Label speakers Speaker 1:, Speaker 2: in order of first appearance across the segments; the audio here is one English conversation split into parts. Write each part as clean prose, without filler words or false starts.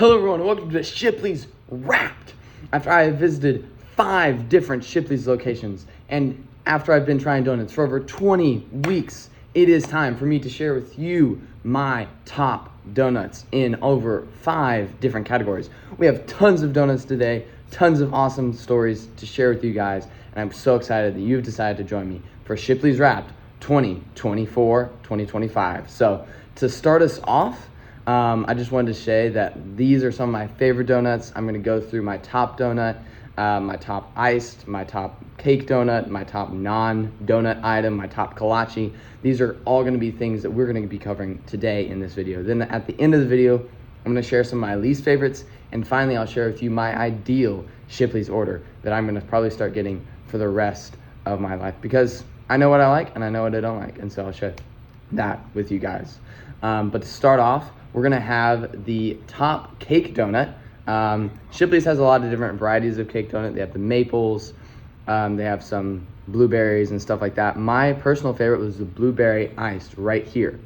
Speaker 1: Hello everyone, and welcome to Shipley's Wrapped. After I have visited 5 different Shipley's locations, and after I've been trying donuts for over 20 weeks, it is time for me to share with you my top donuts in over 5 different categories. We have tons of donuts today, tons of awesome stories to share with you guys, and I'm so excited that you've decided to join me for Shipley's Wrapped 2024-2025. So to start us off, I just wanted to say that these are some of my favorite donuts. I'm going to go through my top donut, my top iced, my top cake donut, my top non-donut item, my top kolache. These are all going to be things that we're going to be covering today in this video. Then at the end of the video, I'm going to share some of my least favorites. And finally, I'll share with you my ideal Shipley's order that I'm going to probably start getting for the rest of my life, because I know what I like and I know what I don't like. And so I'll share that with you guys. But to start off, we're gonna have the top cake donut. Shipley's has a lot of different varieties of cake donut. They have the maples, they have some blueberries and stuff like that. My personal favorite was the blueberry iced right here.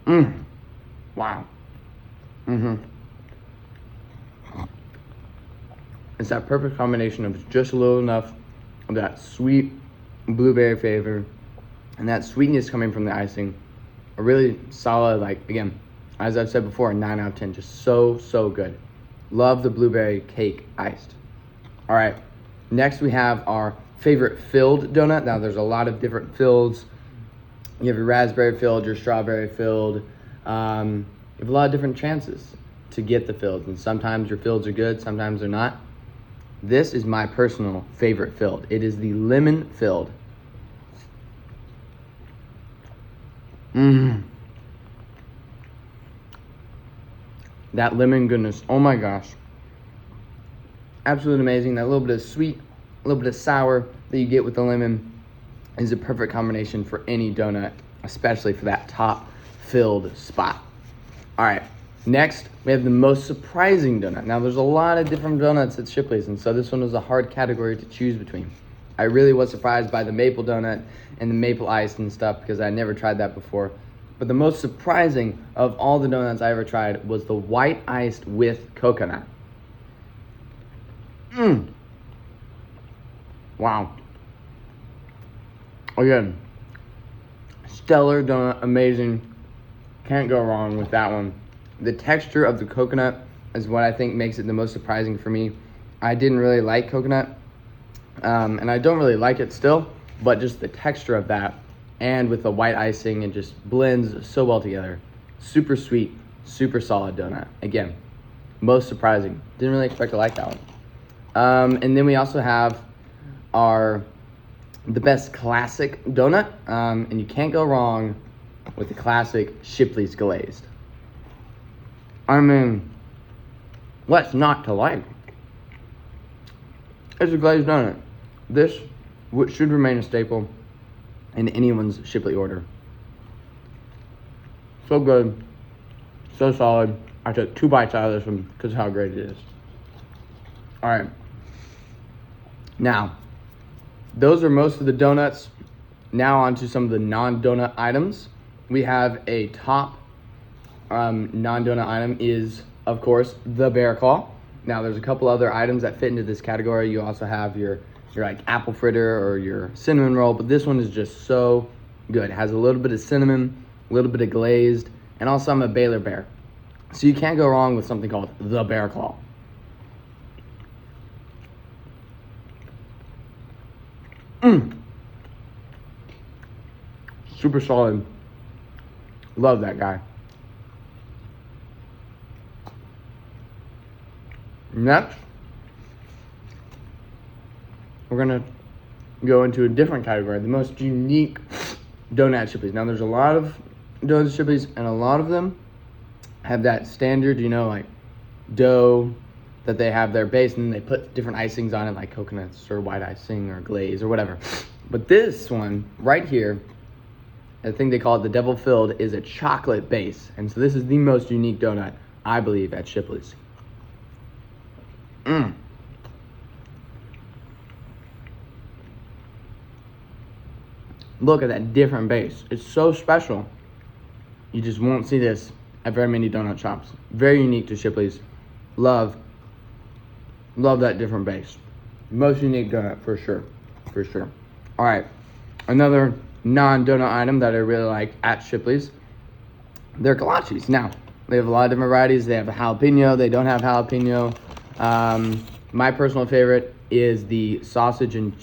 Speaker 1: Wow. It's that perfect combination of just a little enough of that sweet blueberry flavor and that sweetness coming from the icing. A really solid, like, again, as I've said before, a 9 out of 10. Just so good. Love the blueberry cake iced. All right, next we have our favorite filled donut. Now there's a lot of different fills. You have your raspberry filled, your strawberry filled. You have a lot of different chances to get the filled, and sometimes your fills are good, sometimes they're not. This is my personal favorite filled. It is the lemon filled. That lemon goodness, oh my gosh. Absolutely amazing. That little bit of sweet, a little bit of sour that you get with the lemon is a perfect combination for any donut, especially for that top filled spot. All right, next we have the most surprising donut. Now there's a lot of different donuts at Shipley's, and so this one was a hard category to choose between. I really was surprised by the maple donut and the maple ice and stuff because I never tried that before. But the most surprising of all the donuts I ever tried was the white iced with coconut. Wow. Again, stellar donut, amazing. Can't go wrong with that one. The texture of the coconut is what I think makes it the most surprising for me. I didn't really like coconut, and I don't really like it still, but just the texture of that, and with the white icing, it just blends so well together. Super sweet, super solid donut. Again, most surprising. Didn't really expect to like that one. And then we also have the best classic donut, and you can't go wrong with the classic Shipley's glazed. I mean, what's not to like? It's a glazed donut. This should remain a staple in anyone's Shipley order. So good, so solid. I took 2 bites out of this one because of how great it is. All right. Now, those are most of the donuts. Now on to some of the non-donut items. We have a top non-donut item is, of course, the bear claw. Now, there's a couple other items that fit into this category. You also have your like apple fritter or your cinnamon roll, but this one is just so good. It has a little bit of cinnamon, a little bit of glazed, and also I'm a Baylor bear. So you can't go wrong with something called the bear claw. Super solid. Love that guy. Next, we're gonna go into a different category, the most unique donut at Shipley's. Now there's a lot of donuts at Shipley's, and a lot of them have that standard, like dough that they have their base, and then they put different icings on it, like coconuts or white icing or glaze or whatever. But this one right here, I think they call it the devil filled, is a chocolate base. And so this is the most unique donut, I believe, at Shipley's. Look at that different base. It's so special. You just won't see this at very many donut shops. Very unique to Shipley's. Love that different base. Most unique donut for sure. All right, another non-donut item that I really like at Shipley's, they're kolaches. Now, they have a lot of different varieties. They have a jalapeno, they don't have jalapeno. My personal favorite is the sausage and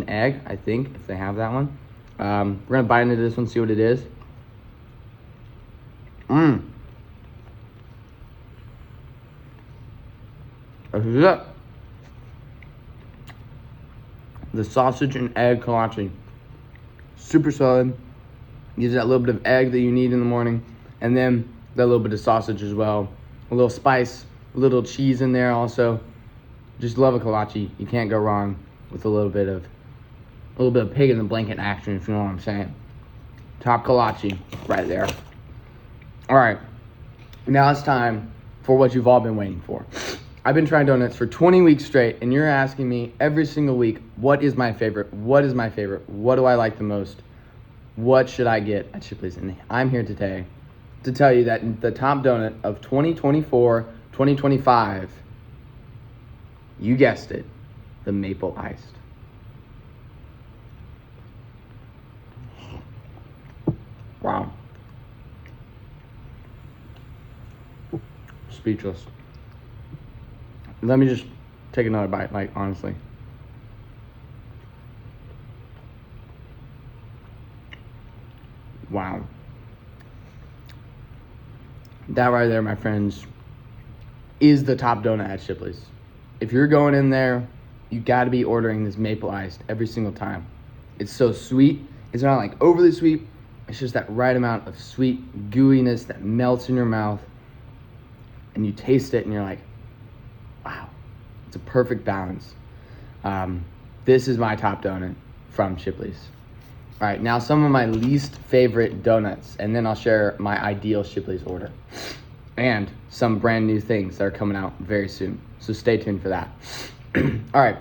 Speaker 1: egg, I think, if they have that one. We're gonna bite into this one, see what it is. The sausage and egg kolache. Super solid. Gives that little bit of egg that you need in the morning. And then that little bit of sausage as well. A little spice, a little cheese in there also. Just love a kolache. You can't go wrong with a little bit of pig in the blanket action, if you know what I'm saying. Top kolache right there. All right. Now it's time for what you've all been waiting for. I've been trying donuts for 20 weeks straight, and you're asking me every single week, what is my favorite? What is my favorite? What do I like the most? What should I get at Shipley's? And I'm here today to tell you that the top donut of 2024, 2025, you guessed it, the maple iced. Wow. Speechless. Let me just take another bite, like, honestly. Wow. That right there, my friends, is the top donut at Shipley's. If you're going in there, you gotta be ordering this maple iced every single time. It's so sweet. It's not like overly sweet. It's just that right amount of sweet gooiness that melts in your mouth. And you taste it and you're like, wow, it's a perfect balance. This is my top donut from Shipley's. All right, now some of my least favorite donuts, and then I'll share my ideal Shipley's order. And some brand new things that are coming out very soon. So stay tuned for that. All right,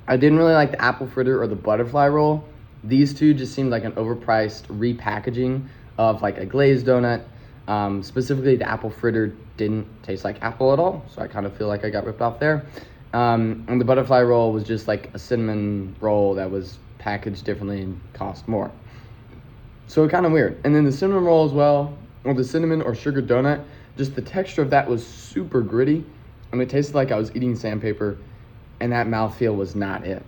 Speaker 1: I didn't really like the apple fritter or the butterfly roll. These two just seemed like an overpriced repackaging of like a glazed donut. Specifically, the apple fritter didn't taste like apple at all, so I kind of feel like I got ripped off there. And the butterfly roll was just like a cinnamon roll that was packaged differently and cost more. So kind of weird. And then the cinnamon roll as well, or the cinnamon or sugar donut, just the texture of that was super gritty, and it tasted like I was eating sandpaper, and that mouthfeel was not it.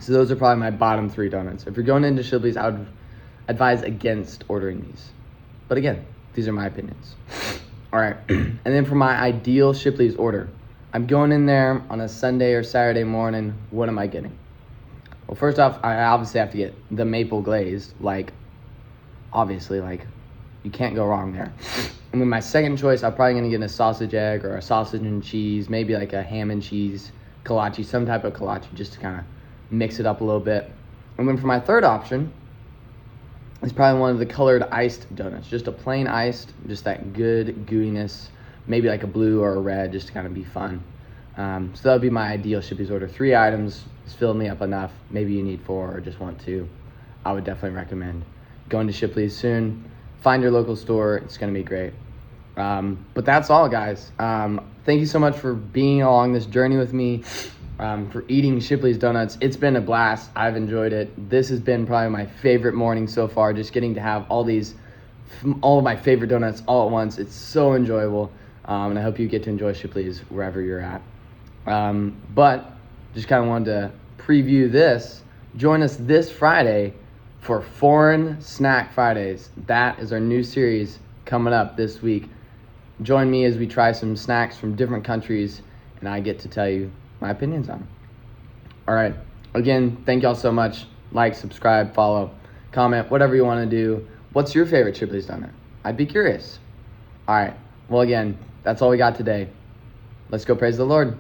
Speaker 1: So those are probably my bottom three donuts. If you're going into Shipley's, I would advise against ordering these. But again, these are my opinions. All right, and then for my ideal Shipley's order, I'm going in there on a Sunday or Saturday morning. What am I getting? Well, first off, I obviously have to get the maple glazed. Like, obviously, like, you can't go wrong there. And then my second choice, I'm probably going to get a sausage egg or a sausage and cheese, maybe like a ham and cheese kolache, some type of kolache, just to kind of mix it up a little bit. And then for my third option, it's probably one of the colored iced donuts, just a plain iced, just that good gooiness, maybe like a blue or a red, just to kind of be fun. So that would be my ideal Shipley's order. 3 items is filling me up enough. Maybe you need 4 or just want 2. I would definitely recommend going to Shipley's soon. Find your local store. It's going to be great. But that's all, guys. Thank you so much for being along this journey with me, for eating Shipley's donuts. It's been a blast. I've enjoyed it. This has been probably my favorite morning so far, just getting to have all of my favorite donuts all at once. It's so enjoyable, and I hope you get to enjoy Shipley's wherever you're at. But just kind of wanted to preview this. Join us this Friday for Foreign Snack Fridays. That is our new series coming up this week. Join me as we try some snacks from different countries, and I get to tell you my opinions on them. All right. Again, thank y'all so much. Like, subscribe, follow, comment, whatever you want to do. What's your favorite Shipley's donut? I'd be curious. All right. Well, again, that's all we got today. Let's go praise the Lord.